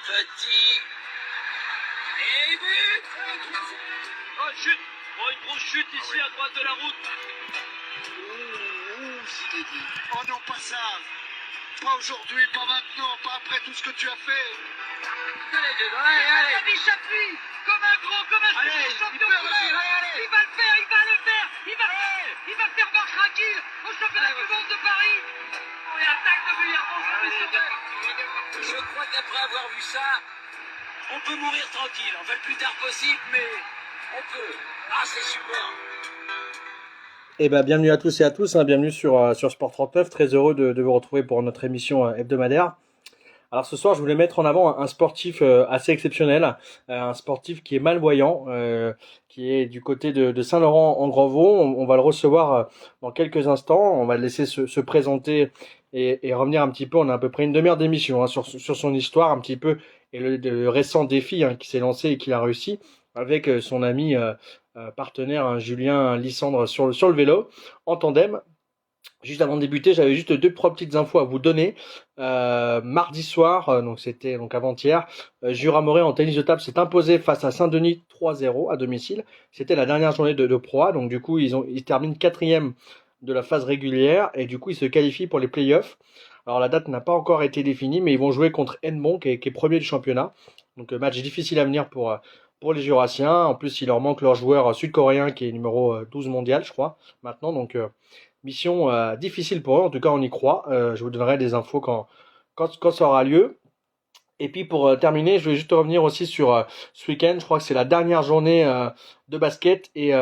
Petit. Et but. Oh, chute. Oh, une grosse chute ici à droite de la route. Zinedine. Oh non, pas ça. Pas aujourd'hui, pas maintenant, pas après tout ce que tu as fait. Allez, dedans, allez. Il s'appuie comme un gros, comme un Allez, champion il peut du monde. réussir, allez. Il va le faire, il va le faire. Il va faire marche tranquille au championnat du monde de Paris. Oh, et attaque de Villarmont, Je crois qu'après avoir vu ça, on peut mourir tranquille. Enfin, le plus tard possible, mais on peut. Ah, c'est super. Eh ben, bienvenue à tous et à tous, bienvenue sur Sport 39, très heureux de vous retrouver pour notre émission hebdomadaire. Alors ce soir, je voulais mettre en avant un sportif assez exceptionnel, un sportif qui est malvoyant, qui est du côté de Saint-Laurent-en-Grandvaux. On va le recevoir dans quelques instants, on va le laisser se présenter et revenir un petit peu. On a à peu près une demi-heure d'émission sur son histoire un petit peu et le récent défi qui s'est lancé et qu'il a réussi avec son ami partenaire Julien Lissandre sur le vélo en tandem. Juste avant de débuter, j'avais juste trois petites infos à vous donner. Mardi soir, donc c'était donc avant-hier, Jura Moré en tennis de table s'est imposé face à Saint-Denis 3-0 à domicile. C'était la dernière journée de Pro A, donc du coup ils terminent quatrième de la phase régulière et du coup ils se qualifient pour les playoffs. Alors la date n'a pas encore été définie, mais ils vont jouer contre Henbon qui est premier du championnat. Donc match difficile à venir pour les Jurassiens. En plus, il leur manque leur joueur sud-coréen qui est numéro 12 mondial, je crois, maintenant. Donc mission difficile pour eux, en tout cas on y croit. Je vous donnerai des infos quand ça aura lieu. Et puis pour terminer, je vais juste revenir aussi sur ce week-end. Je crois que c'est la dernière journée de basket et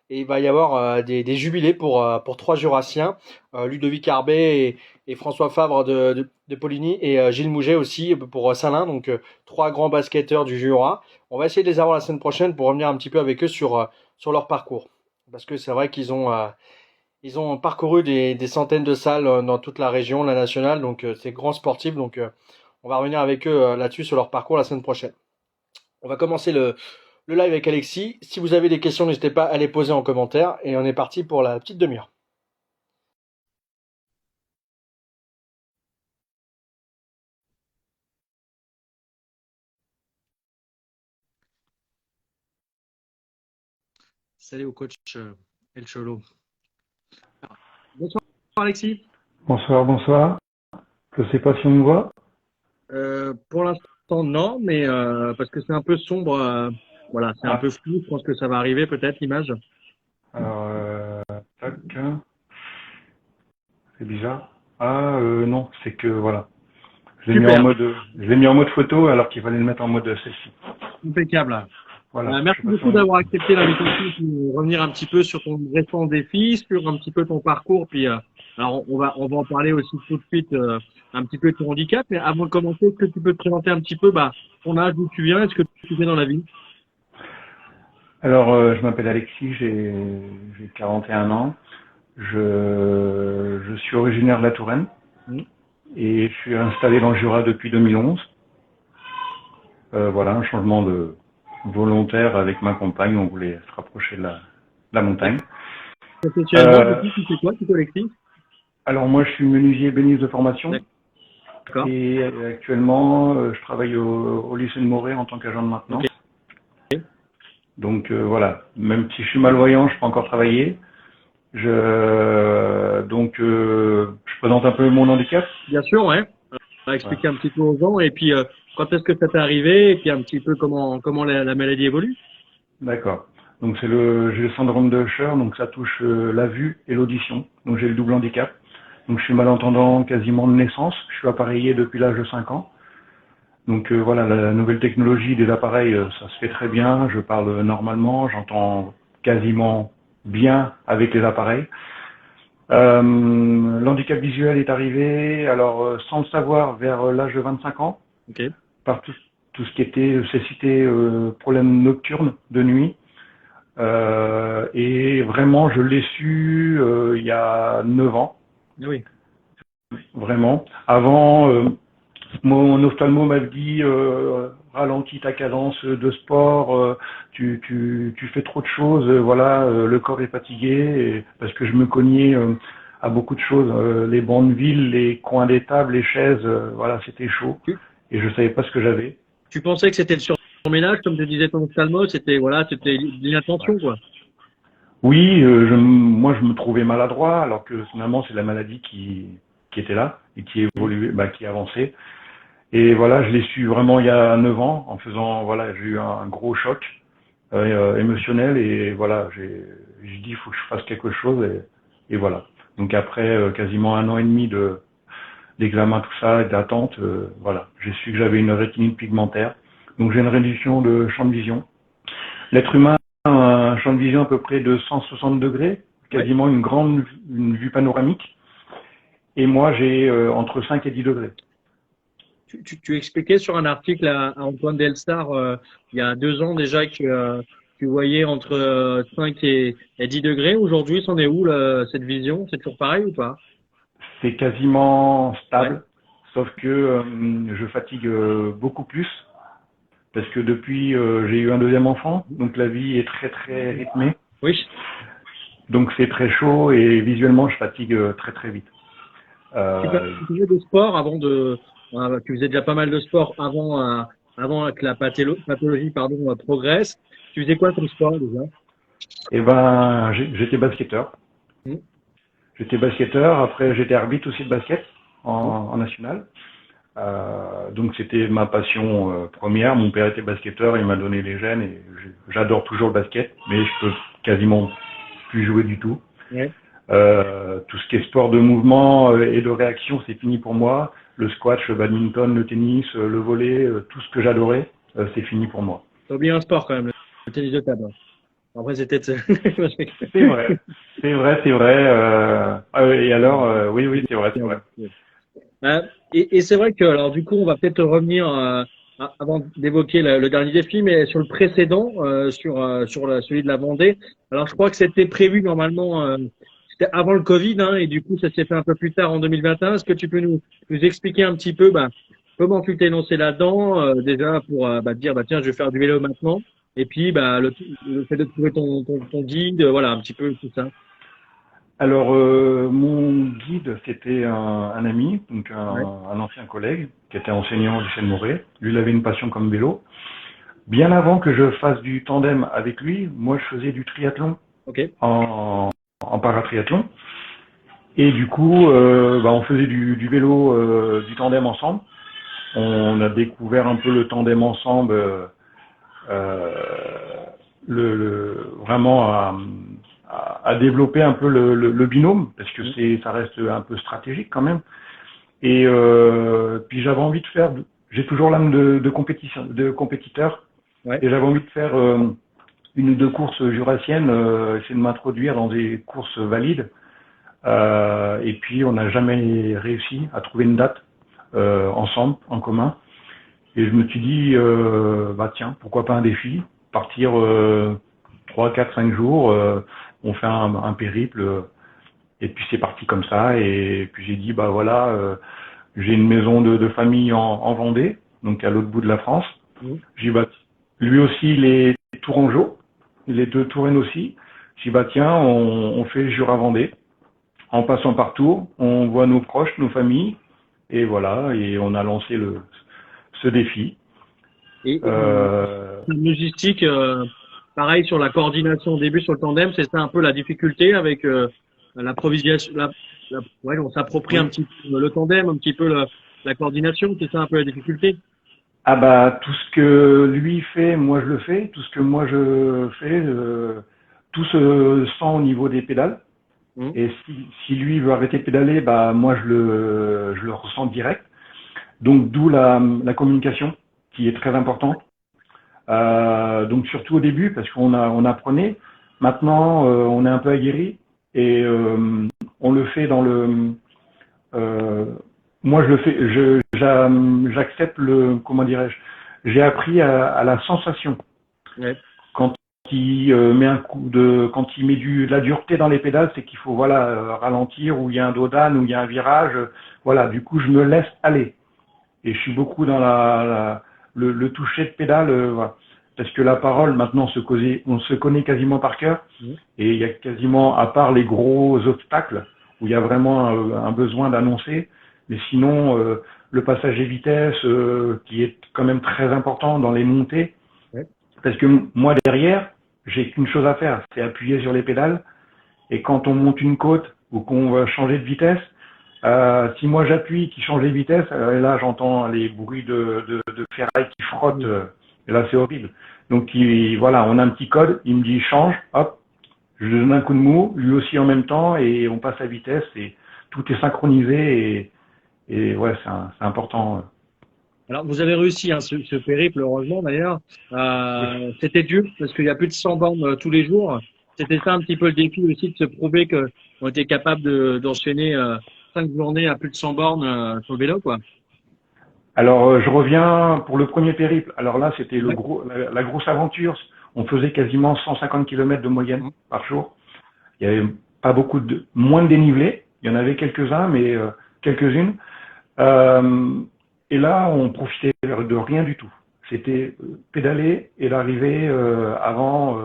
il va y avoir des jubilés pour trois Jurassiens, Ludovic Arbet et François Favre de Poligny et Gilles Mouget aussi pour Salins. Donc trois grands basketteurs du Jura. On va essayer de les avoir la semaine prochaine pour revenir un petit peu avec eux sur leur parcours. Parce que c'est vrai qu'ils ont parcouru des centaines de salles dans toute la région, la nationale, donc c'est grands sportifs, donc on va revenir avec eux là-dessus sur leur parcours la semaine prochaine. On va commencer le live avec Alexis. Si vous avez des questions, n'hésitez pas à les poser en commentaire et on est parti pour la petite demi-heure. Salut au coach El Cholo. Bonsoir Alexis. Bonsoir, bonsoir. Je sais pas si on me voit. Pour l'instant non, mais parce que c'est un peu sombre, voilà, c'est un peu flou. Je pense que ça va arriver peut-être l'image. Alors, tac. C'est bizarre. Non, c'est que voilà. Je l'ai mis en mode photo alors qu'il fallait le mettre en mode selfie. Impeccable. Voilà. Merci beaucoup d'avoir accepté l'invitation pour revenir un petit peu sur ton récent défi, sur un petit peu ton parcours. Puis, alors on va en parler aussi tout de suite un petit peu de ton handicap. Mais avant de commencer, est-ce que tu peux te présenter un petit peu ton âge, d'où tu viens, est-ce que tu fais dans la vie? Alors, je m'appelle Alexis, j'ai 41 ans. Je suis originaire de la Touraine et je suis installé dans le Jura depuis 2011. Voilà, un changement de volontaire avec ma compagne, on voulait se rapprocher de la montagne. Professionnellement, tu fais quoi, tu Alexis? Alors moi, je suis menuisier bénisse de formation. D'accord. Et actuellement, je travaille au lycée de Morée en tant qu'agent de maintenance. Okay. Donc voilà, même si je suis malvoyant, je peux encore travailler. Je présente un peu mon handicap. Bien sûr, ouais. On va expliquer un petit peu aux gens et puis quand est-ce que ça t'est arrivé et puis un petit peu comment la maladie évolue. D'accord. Donc j'ai le syndrome de Usher, donc ça touche la vue et l'audition. Donc j'ai le double handicap. Donc je suis malentendant quasiment de naissance. Je suis appareillé depuis l'âge de 5 ans. Donc voilà, la nouvelle technologie des appareils, ça se fait très bien. Je parle normalement, j'entends quasiment bien avec les appareils. L'handicap visuel est arrivé, alors sans le savoir, vers l'âge de 25 ans, okay. Par tout ce qui était cécité, problème nocturne de nuit. Et vraiment, je l'ai su il y a 9 ans. Oui. Vraiment. Avant, mon ophtalmo m'avait dit ralentis ta cadence de sport, tu fais trop de choses, voilà, le corps est fatigué, parce que je me cognais à beaucoup de choses, les bancs de ville, les coins des tables, les chaises, voilà, c'était chaud. et je savais pas ce que j'avais. Tu pensais que c'était le surménage, comme te disait ton ophtalmo, c'était l'inattention, quoi. Oui, moi je me trouvais maladroit, alors que finalement c'est la maladie qui était là et qui évoluait, qui avançait. Et voilà, je l'ai su vraiment il y a 9 ans, en faisant, voilà, j'ai eu un gros choc émotionnel, et voilà, j'ai dit il faut que je fasse quelque chose, et voilà. Donc après quasiment 1 an et demi d'examen, tout ça, et d'attente, voilà, j'ai su que j'avais une rétinite pigmentaire. Donc j'ai une réduction de champ de vision. L'être humain a un champ de vision à peu près de 160 degrés, quasiment une vue panoramique. Et moi, j'ai entre 5 et 10 degrés. Tu expliquais sur un article à Antoine Delstar il y a 2 ans déjà que tu voyais entre 5 et 10 degrés. Aujourd'hui, c'en est où cette vision? C'est toujours pareil ou pas? C'est quasiment stable, sauf que je fatigue beaucoup plus. Parce que depuis, j'ai eu un deuxième enfant, donc la vie est très très rythmée. Oui. Donc c'est très chaud et visuellement je fatigue très très vite. Tu faisais de sport avant tu faisais déjà pas mal de sport avant que la pathologie progresse. Tu faisais quoi comme sport déjà? Eh ben, j'étais basketteur. Mmh. J'étais basketteur. Après, j'étais arbitre aussi de basket en national. Donc c'était ma passion première. Mon père était basketteur, il m'a donné les gènes et j'adore toujours le basket, mais je peux quasiment plus jouer du tout. Ouais. Tout ce qui est sport de mouvement et de réaction, c'est fini pour moi. Le squash, le badminton, le tennis, le volley, tout ce que j'adorais, c'est fini pour moi. T'as oublié un sport quand même, le tennis de table. Après c'était. C'est vrai, c'est vrai. Et alors, oui, c'est vrai. Et c'est vrai que, alors du coup, on va peut-être revenir avant d'évoquer le dernier défi, mais sur le précédent, sur celui de la Vendée. Alors, je crois que c'était prévu normalement, c'était avant le Covid, hein, et du coup, ça s'est fait un peu plus tard en 2021. Est-ce que tu peux nous expliquer un petit peu, comment tu t'es lancé là-dedans, déjà pour dire, tiens, je vais faire du vélo maintenant, et puis le fait de trouver ton guide, voilà, un petit peu tout ça. Alors, mon guide, c'était un ami, donc un ancien collègue, qui était enseignant au lycée de Morée. Lui, il avait une passion comme vélo. Bien avant que je fasse du tandem avec lui, moi, je faisais du triathlon en paratriathlon. Et du coup, on faisait du vélo, du tandem ensemble. On a découvert un peu le tandem ensemble, vraiment à développer un peu le binôme, parce que ça reste un peu stratégique quand même. Et puis j'avais envie de faire, j'ai toujours l'âme de compétiteur, et j'avais envie de faire 1 ou 2 courses jurassiennes, essayer de m'introduire dans des courses valides. Et puis on n'a jamais réussi à trouver une date ensemble, en commun. Et je me suis dit, tiens, pourquoi pas un défi, partir 3, 4, 5 jours, on fait un périple, et puis c'est parti comme ça. Et puis j'ai dit, j'ai une maison de famille en Vendée, donc à l'autre bout de la France. J'ai dit, lui aussi il est tourangeau, il est de Touraine aussi. J'ai dit, tiens, on fait Jura-Vendée, en passant par Tours, on voit nos proches, nos familles, et voilà, et on a lancé ce défi. Et logistique, pareil sur la coordination au début sur le tandem, c'est ça un peu la difficulté avec l'improvisation. On s'approprie un petit peu le tandem, un petit peu la coordination, c'est ça un peu la difficulté. Tout ce que lui fait, moi je le fais. Tout ce que moi je fais, tout se sent au niveau des pédales. Et si lui veut arrêter de pédaler, moi je le ressens direct. Donc d'où la communication qui est très importante. Donc surtout au début, parce qu'on apprenait. Maintenant, on est un peu aguerri et on le fait dans le. Moi, je le fais. J'accepte comment dirais-je. J'ai appris à la sensation. Quand il met quand il met de la dureté dans les pédales, c'est qu'il faut ralentir, ou il y a un dos d'âne, ou il y a un virage. Voilà. Du coup, je me laisse aller. Et je suis beaucoup dans le toucher de pédale, parce que la parole, maintenant, on se connaît quasiment par cœur, et il y a quasiment, à part les gros obstacles, où il y a vraiment un besoin d'annoncer, mais sinon, le passage des vitesses qui est quand même très important dans les montées. Ouais. Parce que moi derrière, j'ai qu'une chose à faire, c'est appuyer sur les pédales. Et quand on monte une côte ou qu'on va changer de vitesse, si moi j'appuie, qui change les vitesses, et là j'entends les bruits de ferraille qui frottent, et là c'est horrible. Donc voilà, on a un petit code, il me dit change, hop, je lui donne un coup de mou, lui aussi en même temps, et on passe à vitesse, et tout est synchronisé, et ouais, c'est important. Alors, vous avez réussi hein, ce périple, heureusement d'ailleurs. C'était dur parce qu'il y a plus de 100 bornes tous les jours. C'était ça un petit peu le défi aussi de se prouver qu'on était capable d'enchaîner 5 journées à plus de 100 bornes sur le vélo, quoi. Alors, je reviens pour le premier périple. Alors là, c'était la grosse aventure. On faisait quasiment 150 km de moyenne par jour. Il y avait pas moins de dénivelé. Il y en avait quelques-uns, mais quelques-unes. Et là, on profitait de rien du tout. C'était pédaler et l'arrivée avant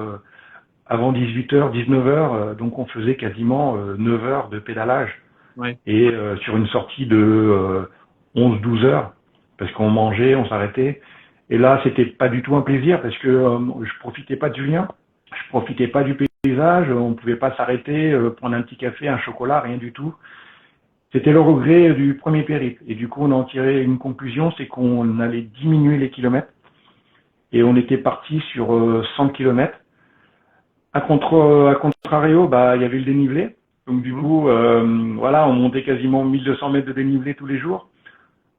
18h, 19h. Donc, on faisait quasiment 9 heures de pédalage. Ouais. Et sur une sortie de 11-12 heures, parce qu'on mangeait, on s'arrêtait. Et là, c'était pas du tout un plaisir parce que je profitais pas de Julien, je profitais pas du paysage, on pouvait pas s'arrêter, prendre un petit café, un chocolat, rien du tout. C'était le regret du premier périple. Et du coup, on en tirait une conclusion, c'est qu'on allait diminuer les kilomètres. Et on était parti sur 100 kilomètres. À contrario, bah, il y avait le dénivelé. Donc du coup, voilà, on montait quasiment 1200 mètres de dénivelé tous les jours,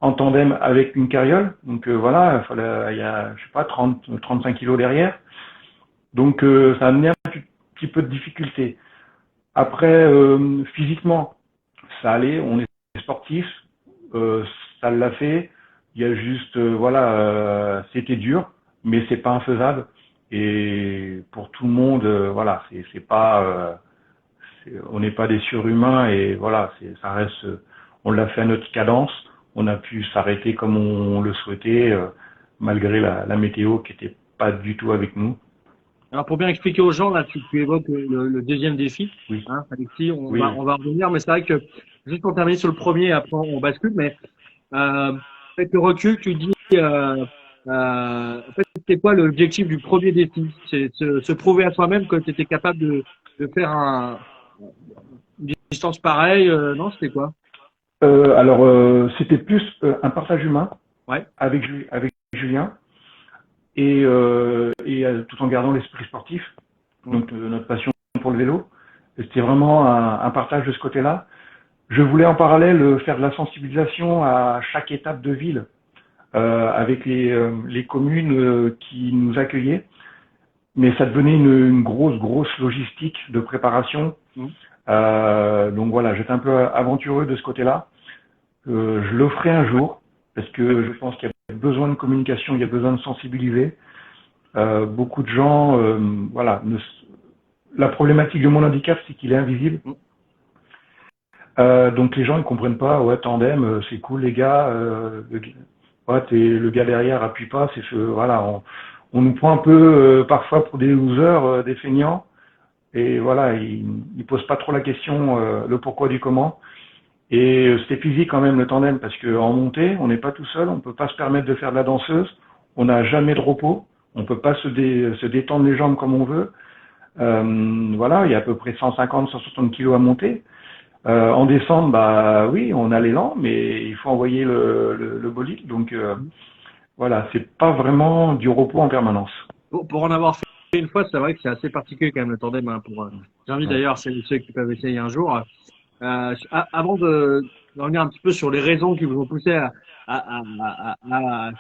en tandem avec une carriole. Donc voilà, il y a, je sais pas, 35 kilos derrière. Donc ça a amené un petit peu de difficulté. Après, physiquement, ça allait, on est sportif, ça l'a fait. Il y a juste, voilà, c'était dur, mais c'est pas infaisable. Et pour tout le monde, voilà, c'est pas, on n'est pas des surhumains et voilà, ça reste, on l'a fait à notre cadence. On a pu s'arrêter comme on le souhaitait, malgré la météo qui était pas du tout avec nous. Alors, pour bien expliquer aux gens, là, tu évoques le deuxième défi. Oui. Hein, Alexis, on Oui. va revenir, mais c'est vrai que, juste pour terminer sur le premier, après on bascule, mais avec le recul, tu dis, en fait, c'était quoi l'objectif du premier défi? C'est se prouver à soi-même que tu étais capable de faire une distance pareille, non, c'était quoi? Alors, c'était plus un partage humain avec Julien et tout en gardant l'esprit sportif, donc notre passion pour le vélo. C'était vraiment un partage de ce côté-là. Je voulais en parallèle faire de la sensibilisation à chaque étape de ville avec les communes qui nous accueillaient, mais ça devenait une grosse logistique de préparation. Donc voilà, j'étais un peu aventureux de ce côté-là. Je le ferai un jour parce que je pense qu'il y a besoin de communication, il y a besoin de sensibiliser. Beaucoup de gens, voilà, la problématique de mon handicap, c'est qu'il est invisible. Donc les gens ne comprennent pas. Ouais, tandem, c'est cool les gars. Ouais, le gars derrière appuie pas. Voilà, on nous prend un peu parfois pour des losers, des feignants. Et voilà, ils posent pas trop la question, le pourquoi du comment. Et c'était physique quand même le tandem parce que en montée, on n'est pas tout seul, on peut pas se permettre de faire de la danseuse, on n'a jamais de repos, on peut pas se détendre les jambes comme on veut. Voilà, il y a à peu près 150-160 kilos à monter. En descente, bah oui, on a l'élan, mais il faut envoyer le bolide. Donc voilà, c'est pas vraiment du repos en permanence. Pour en avoir fait une fois, c'est vrai que c'est assez particulier quand même le tandem. Hein, j'invite d'ailleurs ceux qui peuvent essayer un jour. Avant de revenir un petit peu sur les raisons qui vous ont poussé à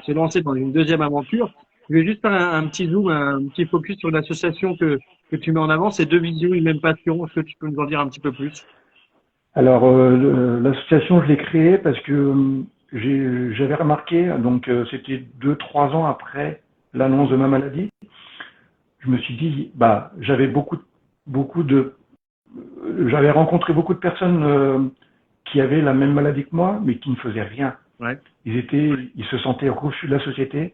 se lancer dans une deuxième aventure, je vais juste faire un petit zoom, un petit focus sur l'association que tu mets en avant, c'est Deux Visions, une même passion. Est-ce que tu peux nous en dire un petit peu plus? Alors, l'association, je l'ai créée parce que j'avais remarqué, donc c'était 2-3 ans après l'annonce de ma maladie, je me suis dit, bah, j'avais j'avais rencontré beaucoup de personnes qui avaient la même maladie que moi, mais qui ne faisaient rien. Ouais. Ils se sentaient reçus de la société.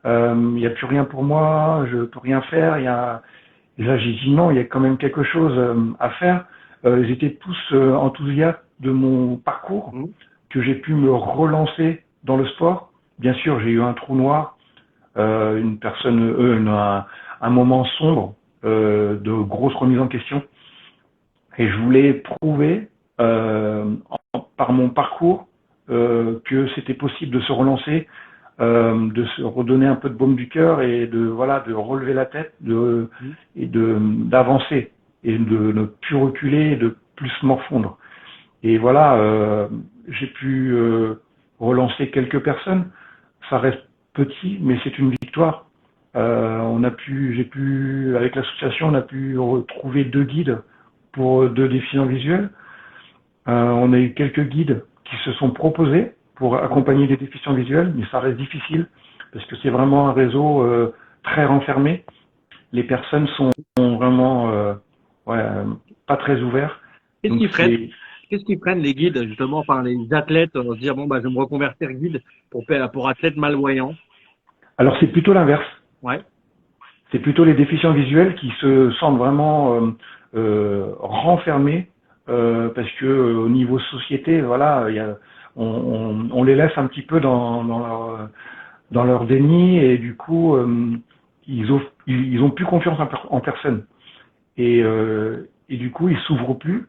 Il n'y a plus rien pour moi, je peux rien faire. Et là, j'ai dit non, il y a quand même quelque chose à faire. Ils étaient tous enthousiastes de mon parcours, que j'ai pu me relancer dans le sport. Bien sûr, j'ai eu un trou noir, un moment sombre, de grosses remises en question. Et je voulais prouver, par mon parcours, que c'était possible de se relancer, de se redonner un peu de baume du cœur et de relever la tête, d'avancer et de ne plus reculer et de plus morfondre. Et voilà, j'ai pu relancer quelques personnes. Ça reste petit, mais c'est une victoire. Avec l'association, on a pu retrouver 2 guides pour 2 déficients visuels. On a eu quelques guides qui se sont proposés pour accompagner des déficients visuels, mais ça reste difficile parce que c'est vraiment un réseau très renfermé. Les personnes sont vraiment pas très ouvertes. Qu'est-ce qu'ils prennent les guides, justement, enfin les athlètes, se dire bon bah je vais me reconvertir guide pour athlètes malvoyants? Alors c'est plutôt l'inverse. Ouais. C'est plutôt les déficients visuels qui se sentent vraiment renfermés parce que au niveau société, voilà, on les laisse un petit peu dans leur déni et du coup ils ont plus confiance en personne et du coup ils s'ouvrent plus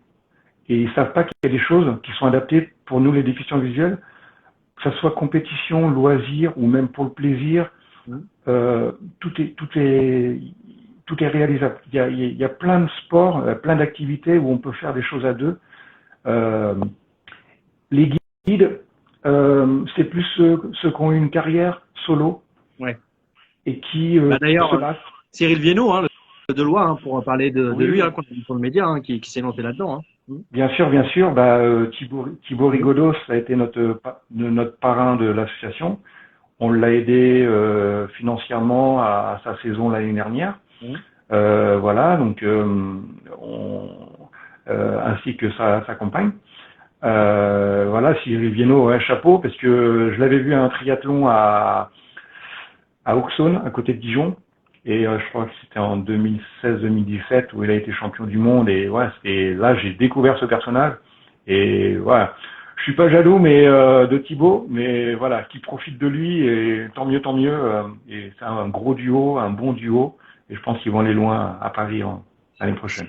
et ils savent pas qu'il y a des choses qui sont adaptées pour nous les déficients visuels, que ça soit compétition, loisir ou même pour le plaisir. Tout est réalisable. Il y a plein de sports, plein d'activités où on peut faire des choses à deux. Les guides, c'est plus ceux qui ont eu une carrière solo, ouais, et qui d'ailleurs se battent. Cyril Viennot, hein, le Deloitte, hein, pour parler de lui, hein, pour le média, hein, qui s'est lancé là-dedans. Hein. Bien sûr. Thibaut Rigodos a été notre parrain de l'association. On l'a aidé financièrement à sa saison l'année dernière. Voilà, donc ainsi que sa compagne. Voilà, Cyril Viennot, ouais, chapeau, parce que je l'avais vu à un triathlon à Auxonne, à côté de Dijon, et je crois que c'était en 2016-2017 où il a été champion du monde, et ouais, là j'ai découvert ce personnage, et voilà. Je suis pas jaloux, mais de Thibaut, mais voilà, qui profite de lui, et tant mieux, et c'est un gros duo, un bon duo, et je pense qu'ils vont aller loin à Paris l'année prochaine.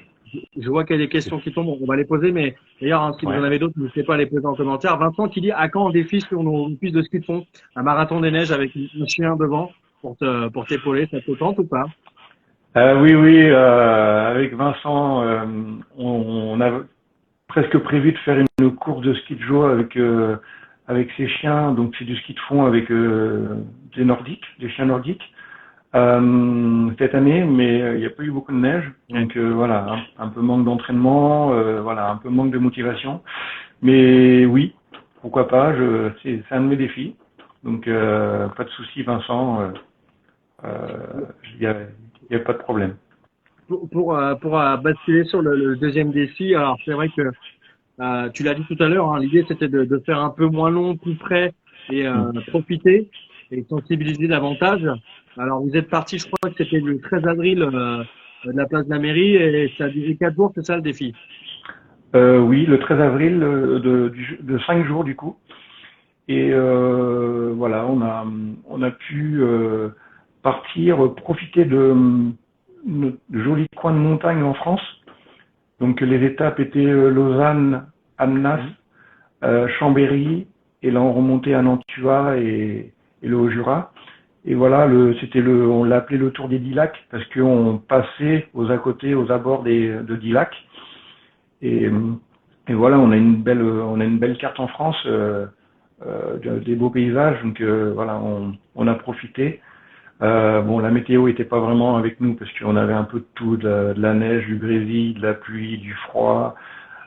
Je vois qu'il y a des questions qui tombent, on va les poser, mais d'ailleurs, hein, si vous en avez d'autres, n'hésitez pas à les poser en commentaire. Vincent qui dit à quand on défile sur nos pistes de ski de fond, un marathon des neiges avec un chien devant pour t'épauler, ça te tente ou pas? Oui, avec Vincent, on a presque prévu de faire une course de ski de joie avec ses chiens, donc c'est du ski de fond avec des chiens nordiques. Cette année, mais il n'y a pas eu beaucoup de neige, donc voilà, un peu manque d'entraînement, voilà, un peu manque de motivation, mais oui, pourquoi pas, c'est un de mes défis, donc pas de souci, Vincent, il y a pas de problème. Pour basculer sur le deuxième défi, alors c'est vrai que tu l'as dit tout à l'heure, hein, l'idée c'était de faire un peu moins long, plus près et profiter et sensibiliser davantage. Alors vous êtes parti, je crois que c'était le 13 avril de la place de la mairie et ça a duré 4 jours, c'est ça le défi? Oui, le 13 avril de 5 jours du coup. Et voilà, on a pu partir, profiter de jolis coins de montagne en France. Donc les étapes étaient Lausanne, Annemasse, Chambéry, et là on remontait à Nantua et le Haut-Jura. Et voilà, on l'a appelé le Tour des 10 lacs parce qu'on passait aux abords de 10 lacs. Et voilà, on a une belle carte en France, des beaux paysages. Donc voilà, on a profité. Bon, la météo était pas vraiment avec nous parce qu'on avait un peu de tout, de la neige, du brésil, de la pluie, du froid,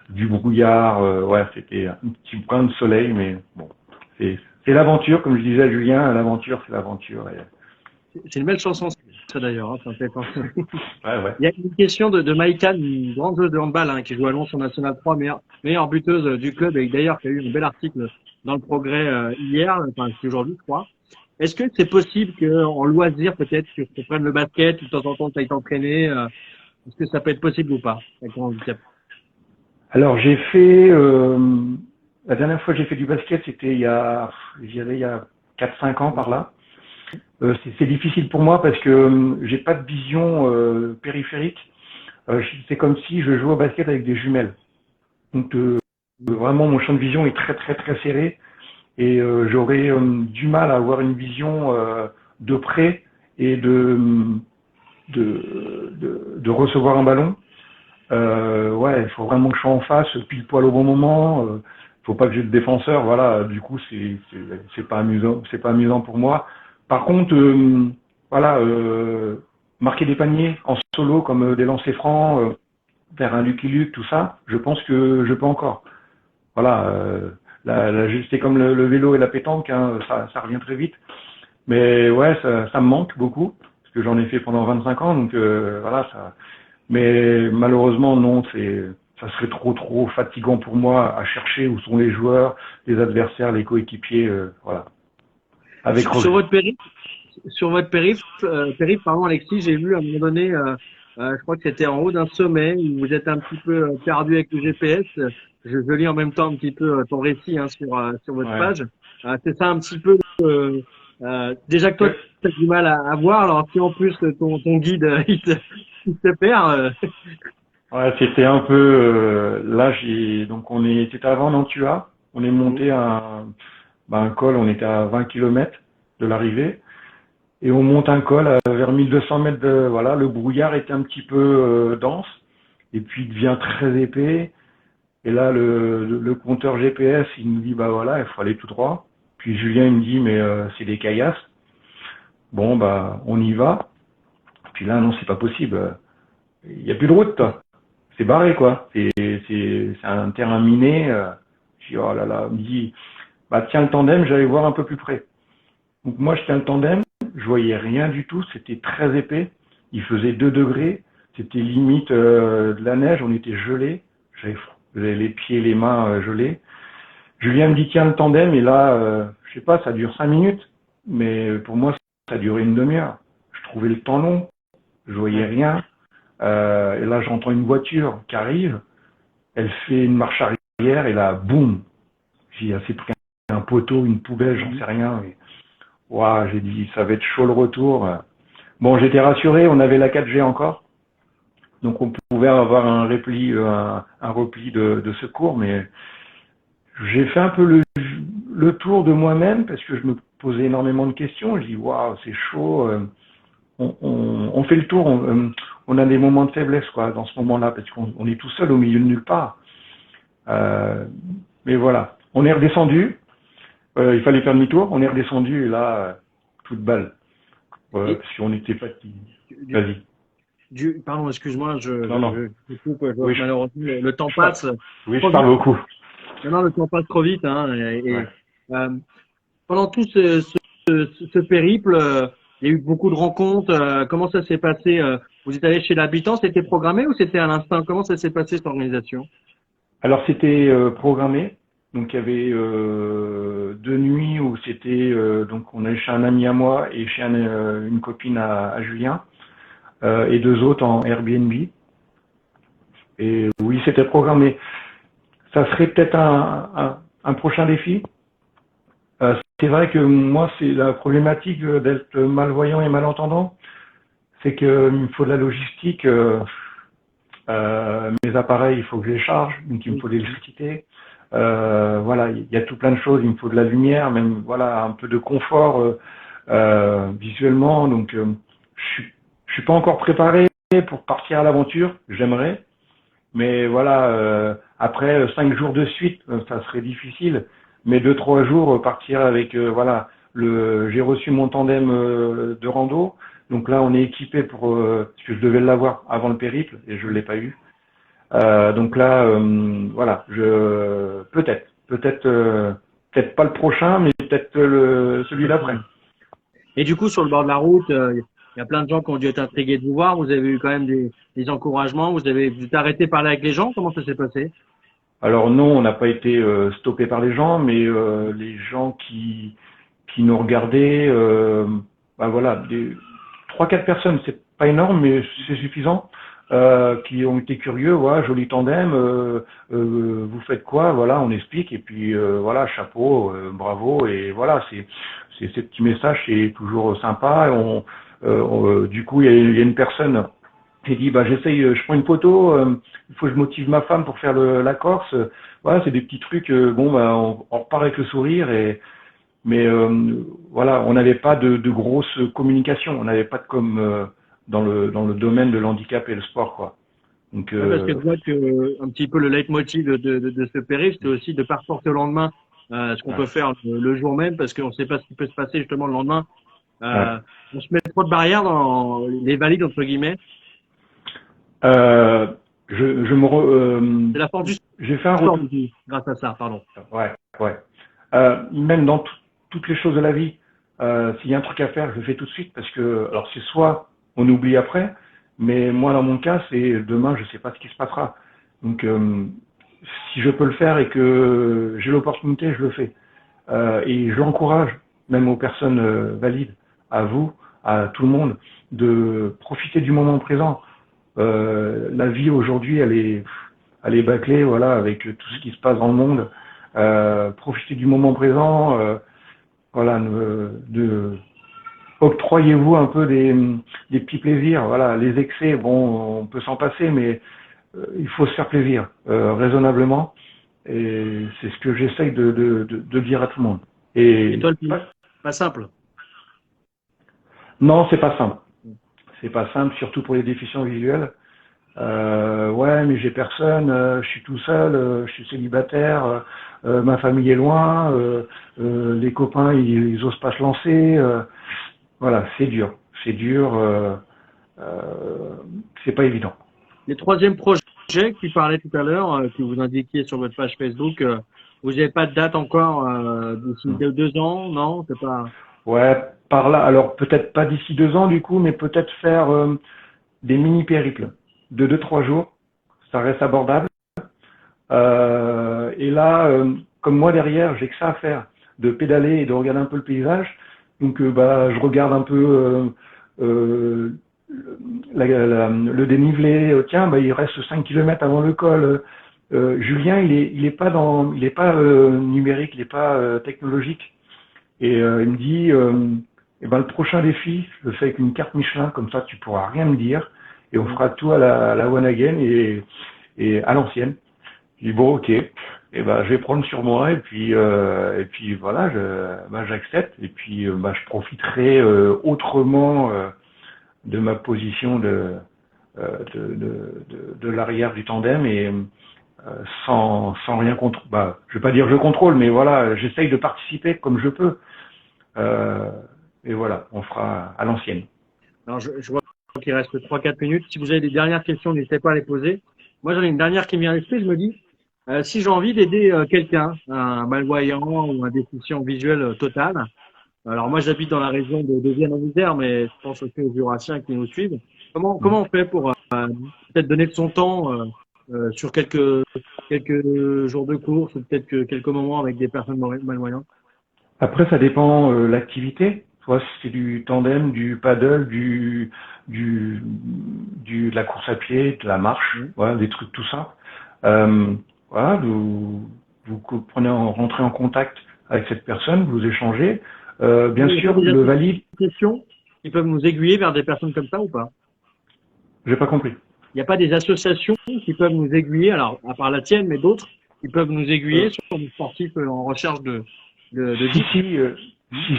du brouillard. Ouais, c'était un petit brin de soleil, mais bon, c'est l'aventure, comme je disais à Julien, l'aventure, c'est l'aventure. C'est une belle chanson, ça d'ailleurs, hein, ça me fait penser. Ouais. Il y a une question de Maïka, une grande joueuse de handball, hein, qui joue à Lons sur National 3, meilleure buteuse du club, et d'ailleurs qui a eu un bel article dans le Progrès hier, enfin c'est aujourd'hui, je crois. Est-ce que c'est possible qu'en loisir, peut-être, que tu prennes le basket, de temps en temps tu ailles t'entraîner, est-ce que ça peut être possible ou pas avec ton handicap? Alors j'ai fait La dernière fois que j'ai fait du basket, c'était il y a 4-5 ans par là. C'est difficile pour moi parce que j'ai pas de vision périphérique. C'est comme si je jouais au basket avec des jumelles. Donc vraiment mon champ de vision est très très très serré et j'aurais du mal à avoir une vision de près et de recevoir un ballon. Ouais, il faut vraiment que je sois en face, pile poil au bon moment. Faut pas que j'ai de défenseur. Voilà, du coup c'est pas amusant, c'est pas amusant pour moi. Par contre, voilà, marquer des paniers en solo comme des lancers francs, faire un Lucky Luke, tout ça, je pense que je peux encore. Voilà, c'est comme le vélo et la pétanque, hein, ça revient très vite. Mais ouais, ça me manque beaucoup parce que j'en ai fait pendant 25 ans, donc voilà ça. Mais malheureusement non, ça serait trop fatigant pour moi à chercher où sont les joueurs, les adversaires, les coéquipiers, voilà. Avec Sur regret. sur votre périple, pardon, Alexis, j'ai vu à un moment donné, je crois que c'était en haut d'un sommet où vous êtes un petit peu perdu avec le GPS. Je lis en même temps un petit peu ton récit hein, sur votre Ouais. page. C'est ça un petit peu. Déjà que toi, tu as du mal à voir, alors si en plus ton guide il te perd. Ouais, c'était un peu là donc c'était avant Nantua, on est monté un col, on était à 20 km de l'arrivée et on monte un col vers 1200 mètres voilà, le brouillard était un petit peu dense et puis il devient très épais et là le compteur GPS, il nous dit bah voilà, il faut aller tout droit. Puis Julien il me dit mais c'est des caillasses. Bon bah on y va. Puis là non, c'est pas possible. Il y a plus de route. C'est barré quoi. C'est un terrain miné. Je dis oh là là, il me dit bah tiens le tandem, j'allais voir un peu plus près. Donc moi je tiens le tandem, je voyais rien du tout, c'était très épais. Il faisait 2 degrés, c'était limite de la neige, on était gelés. J'avais les pieds, les mains gelés. Julien me dit tiens le tandem et là je sais pas, ça dure 5 minutes, mais pour moi ça a duré une demi-heure. Je trouvais le temps long, je voyais rien. Et là, j'entends une voiture qui arrive. Elle fait une marche arrière et là, boum. Elle s'est pris un poteau, une poubelle, j'en sais rien. Et, ouah, j'ai dit, ça va être chaud le retour. Bon, j'étais rassuré, on avait la 4G encore. Donc, on pouvait avoir un repli de secours. Mais j'ai fait un peu le tour de moi-même parce que je me posais énormément de questions. Je dis, waouh, c'est chaud. On fait le tour, on a des moments de faiblesse quoi dans ce moment-là parce qu'on est tout seul au milieu de nulle part. Mais voilà, on est redescendu. Il fallait faire demi-tour. On est redescendu et là, toute balle. Si on était fatigué. Vas-y. Pardon, excuse-moi, Non. je coupe, Oui, malheureusement, le temps passe. Oui, je parle beaucoup. Non, le temps passe trop vite. Hein, Ouais. Pendant tout ce périple, il y a eu beaucoup de rencontres. Comment ça s'est passé vous êtes allé chez l'habitant, c'était programmé ou c'était à l'instinct? Comment ça s'est passé cette organisation? Alors c'était programmé. Donc il y avait 2 nuits où c'était donc on allait chez un ami à moi et chez une copine à Julien et 2 autres en Airbnb. Et oui, c'était programmé. Ça serait peut-être un prochain défi. C'est vrai que moi, c'est la problématique d'être malvoyant et malentendant, c'est qu'il me faut de la logistique. Mes appareils, il faut que je les charge, donc il me faut de l'électricité. Voilà, il y a tout plein de choses. Il me faut de la lumière, même voilà, un peu de confort visuellement. Donc, je suis pas encore préparé pour partir à l'aventure. J'aimerais. Mais voilà, après 5 jours de suite, ça serait difficile. Mais 2-3 jours, partir avec voilà, j'ai reçu mon tandem de rando. Donc là, on est équipé pour parce que je devais l'avoir avant le périple et je l'ai pas eu. Donc là, voilà, peut-être pas le prochain, mais peut-être celui d'après. Et du coup, sur le bord de la route, il y a plein de gens qui ont dû être intrigués de vous voir. Vous avez eu quand même des encouragements. Vous êtes arrêté de parler avec les gens. Comment ça s'est passé? Alors non, on n'a pas été stoppé par les gens, mais les gens qui nous regardaient, ben voilà, 3-4 personnes, c'est pas énorme, mais c'est suffisant. qui ont été curieux, voilà, joli tandem, vous faites quoi, voilà, on explique, et puis voilà, chapeau, bravo, et voilà, c'est ces petits messages, c'est toujours sympa. Et du coup, il y a une personne qui dit, bah j'essaye, je prends une photo, il faut que je motive ma femme pour faire la Corse. Voilà, c'est des petits trucs. Bon, bah on repart avec le sourire, mais voilà, on n'avait pas de grosse communication, on n'avait pas de dans le domaine de l'handicap et le sport, quoi. Donc, Ouais, parce que je vois que un petit peu le leitmotiv de ce périph', c'est aussi de pas reporter au lendemain ce qu'on ouais, peut faire le jour même, parce qu'on ne sait pas ce qui peut se passer justement le lendemain. ouais. On se met trop de barrières dans les valides entre guillemets. Euh, je me C'est la force du j'ai fait un sport retour. aussi, grâce à ça, pardon. Ouais, ouais. Même dans toutes les choses de la vie, s'il y a un truc à faire, je le fais tout de suite parce que, alors c'est soit on oublie après, mais moi dans mon cas, c'est demain, je sais pas ce qui se passera. Donc, si je peux le faire et que j'ai l'opportunité, je le fais. Et je l'encourage, même aux personnes valides, à vous, à tout le monde, de profiter du moment présent. La vie aujourd'hui, elle est bâclée, voilà, avec tout ce qui se passe dans le monde. Profitez du moment présent, voilà, octroyez-vous un peu des petits plaisirs. Voilà, les excès, bon, on peut s'en passer, mais il faut se faire plaisir raisonnablement. Et c'est ce que j'essaye de dire à tout le monde. Et toi, pas simple. Non, c'est pas simple. C'est pas simple, surtout pour les déficients visuels. Ouais, mais j'ai personne, je suis tout seul, je suis célibataire, ma famille est loin, les copains ils osent pas se lancer. Voilà, c'est dur, c'est pas évident. Les troisième projets que tu parlais tout à l'heure, que vous indiquiez sur votre page Facebook, vous n'avez pas de date encore d'ici 2 ans, non? C'est pas. Ouais, par là, alors peut-être pas d'ici 2 ans du coup, mais peut-être faire des mini périples de 2-3 jours, ça reste abordable. Et là, comme moi derrière, j'ai que ça à faire, de pédaler et de regarder un peu le paysage. Donc, bah, je regarde un peu le dénivelé. Tiens, bah, il reste 5 km avant le col. Julien, il est pas numérique, il est pas technologique. Et il me dit, eh ben le prochain défi, je le fais avec une carte Michelin, comme ça tu pourras rien me dire, et on fera tout à la one again et à l'ancienne. Je dis bon, ok, et ben je vais prendre sur moi et puis voilà, j'accepte et puis je profiterai autrement de ma position de l'arrière du tandem et sans rien contrôler. Je vais pas dire je contrôle, mais voilà, j'essaye de participer comme je peux. Et voilà, on fera à l'ancienne. Alors, je vois qu'il reste 3-4 minutes. Si vous avez des dernières questions, n'hésitez pas à les poser. Moi, j'en ai une dernière qui me vient à l'esprit. Je me dis, si j'ai envie d'aider quelqu'un, un malvoyant ou un déficient visuel total. Alors, moi, j'habite dans la région de Vienne-en-Isère, mais je pense aussi aux Jurassiens qui nous suivent. Comment on fait pour peut-être donner de son temps sur quelques jours de course ou peut-être quelques moments avec des personnes malvoyantes? Après, ça dépend l'activité. Soit c'est du tandem, du paddle, de la course à pied, de la marche, voilà, des trucs tout ça. Voilà, vous rentrez en contact avec cette personne, vous échangez. Bien sûr, le valide. Questions qui peuvent nous aiguiller vers des personnes comme ça ou pas? J'ai pas compris. Il n'y a pas des associations qui peuvent nous aiguiller, alors à part la tienne, mais d'autres qui peuvent nous aiguiller sur des sportifs en recherche de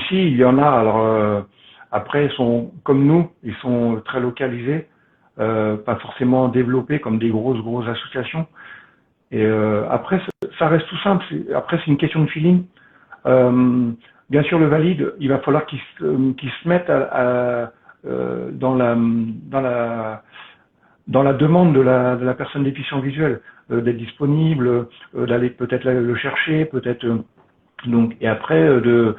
Si, il y en a. Alors après, ils sont comme nous, ils sont très localisés, pas forcément développés comme des grosses associations. Et après, ça reste tout simple. Après, c'est une question de feeling. Bien sûr, le valide, il va falloir qu'il se mette dans la demande de la personne déficiente visuelle, d'être disponible, d'aller peut-être le chercher, peut-être donc et après de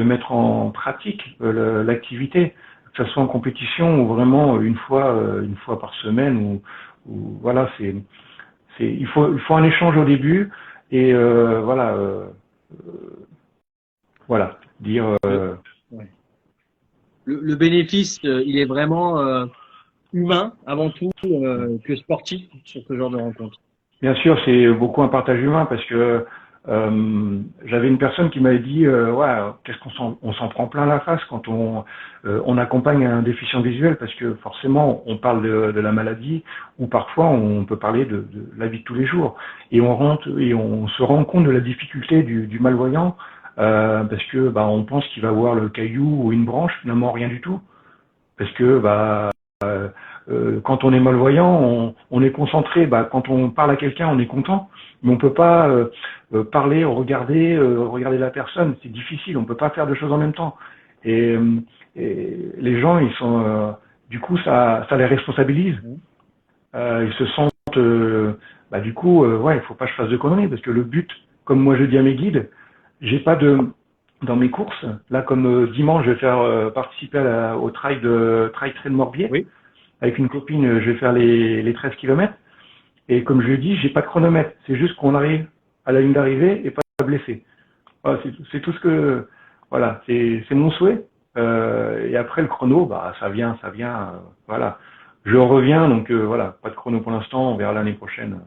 mettre en pratique l'activité, que ce soit en compétition ou vraiment une fois par semaine ou voilà, il faut un échange au début et voilà, dire le bénéfice il est vraiment humain avant tout que sportif sur ce genre de rencontre. Bien sûr, c'est beaucoup un partage humain parce que j'avais une personne qui m'avait dit ouais, qu'est-ce on s'en prend plein la face quand on accompagne un déficient visuel parce que forcément on parle de la maladie ou parfois on peut parler de la vie de tous les jours et on se rend compte de la difficulté du malvoyant parce que on pense qu'il va voir le caillou ou une branche, finalement rien du tout parce que quand on est malvoyant, on est concentré. Quand on parle à quelqu'un, on est content, mais on peut pas parler, regarder la personne. C'est difficile. On peut pas faire deux choses en même temps. Et les gens, ils sont, du coup, ça les responsabilise. Ils se sentent, du coup, ouais, il faut pas que je fasse de conneries parce que le but, comme moi je dis à mes guides, j'ai pas dans mes courses. Là, comme dimanche, je vais faire participer au trail trail de Morbier. Oui. Avec une copine, je vais faire les 13 kilomètres. Et comme je l'ai dit, j'ai pas de chronomètre. C'est juste qu'on arrive à la ligne d'arrivée et pas blessé. Voilà, c'est tout ce que, voilà, c'est mon souhait. Et après le chrono, ça vient, voilà. Je reviens, donc voilà, pas de chrono pour l'instant. On verra l'année prochaine.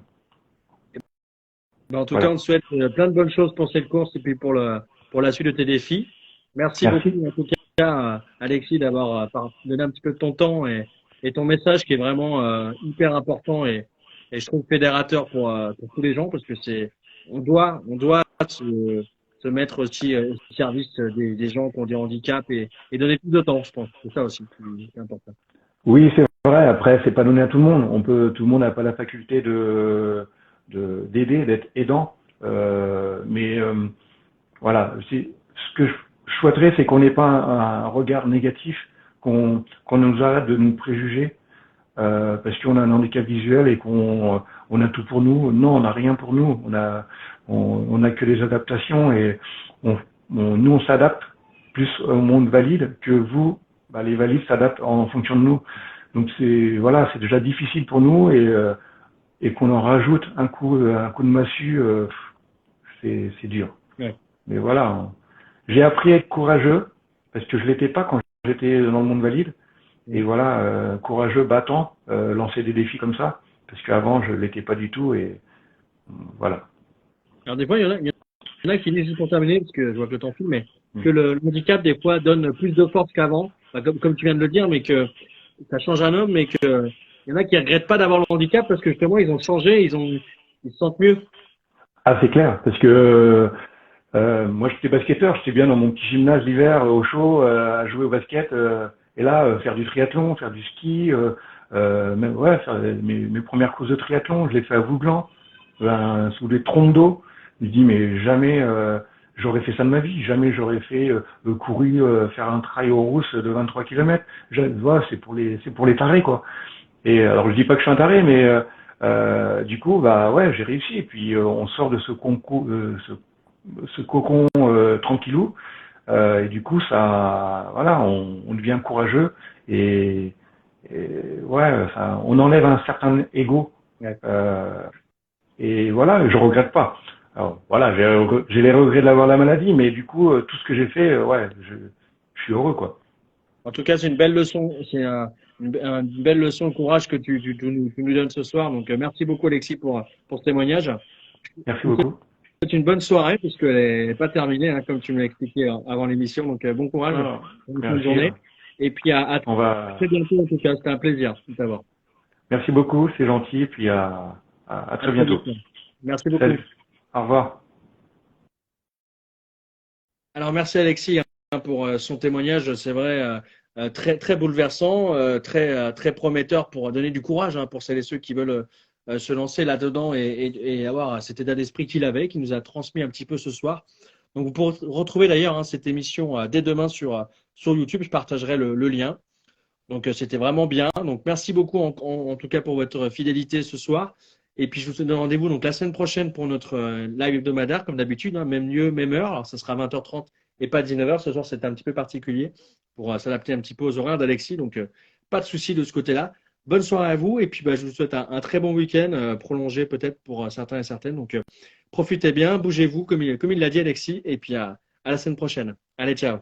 En tout Voilà. cas, on te souhaite plein de bonnes choses pour cette course et puis pour la suite de tes défis. Merci beaucoup, en tout cas, Alexis, d'avoir donné un petit peu de ton temps et ton message qui est vraiment hyper important et je trouve fédérateur pour tous les gens parce que on doit se mettre aussi au service des gens qui ont des handicaps et donner plus de temps, je pense. C'est ça aussi qui est important. Oui, c'est vrai. Après, c'est pas donné à tout le monde. Tout le monde n'a pas la faculté d'aider, d'être aidant. Voilà. Ce que je souhaiterais, c'est qu'on n'ait pas un regard négatif, qu'on nous arrête de nous préjuger parce qu'on a un handicap visuel et qu'on a tout pour nous. Non, on n'a rien pour nous. On a que des adaptations et nous on s'adapte plus au monde valide que vous. Les valides s'adaptent en fonction de nous. Donc c'est déjà difficile pour nous et qu'on en rajoute un coup de massue, c'est dur. Ouais. Mais voilà, j'ai appris à être courageux parce que je l'étais pas quand j'étais dans le monde valide. Et voilà, courageux, battant, lancer des défis comme ça parce qu'avant je l'étais pas du tout et voilà. Alors des fois, il y en a qui disent pour terminer parce que je vois que le temps file, mais que le handicap des fois donne plus de force qu'avant, comme tu viens de le dire, mais que ça change un homme, mais que il y en a qui regrettent pas d'avoir le handicap parce que justement ils ont changé, ils se sentent mieux. Ah, c'est clair, parce que moi j'étais basketteur, j'étais bien dans mon petit gymnase l'hiver au chaud à jouer au basket et là faire du triathlon, faire du ski, même faire mes premières courses de triathlon, je l'ai fait à Vouglan, sous des trompes d'eau. Je dis mais jamais j'aurais fait ça de ma vie, jamais j'aurais fait couru faire un trail aux rousses de 23 km. C'est pour les tarés quoi. Et alors je dis pas que je suis un taré, mais du coup j'ai réussi. Et puis on sort de ce concours, ce cocon tranquillou. Et du coup on devient courageux et on enlève un certain ego. Et voilà, je regrette pas. Alors voilà, j'ai les regrets d'avoir la maladie, mais du coup tout ce que j'ai fait, je suis heureux quoi. En tout cas, c'est une belle leçon, c'est une belle leçon de courage que tu nous donnes ce soir. Donc merci beaucoup Alexis pour ce témoignage. Merci beaucoup. C'est une bonne soirée puisqu'elle n'est pas terminée, comme tu me l'as expliqué avant l'émission. Donc bon courage, bonne journée. Et puis à très bientôt en tout cas, c'était un plaisir de t'avoir. Merci beaucoup, c'est gentil. Puis à très bientôt. Merci beaucoup. Salut. Au revoir. Alors merci Alexis pour son témoignage, c'est vrai, très très bouleversant, très prometteur pour donner du courage pour celles et ceux qui veulent se lancer là-dedans et avoir cet état d'esprit qu'il avait, qui nous a transmis un petit peu ce soir. Donc vous pourrez retrouver d'ailleurs cette émission dès demain sur YouTube, je partagerai le lien. Donc c'était vraiment bien. Donc merci beaucoup en tout cas pour votre fidélité ce soir. Et puis je vous donne rendez-vous donc la semaine prochaine pour notre live hebdomadaire, comme d'habitude, même lieu, même heure. Alors ça sera 20h30 et pas 19h. Ce soir c'est un petit peu particulier pour s'adapter un petit peu aux horaires d'Alexis. Donc pas de souci de ce côté-là. Bonne soirée à vous et puis je vous souhaite un très bon week-end, prolongé peut-être pour certains et certaines. Donc profitez bien, bougez-vous comme il l'a dit Alexis et puis à la semaine prochaine. Allez, ciao.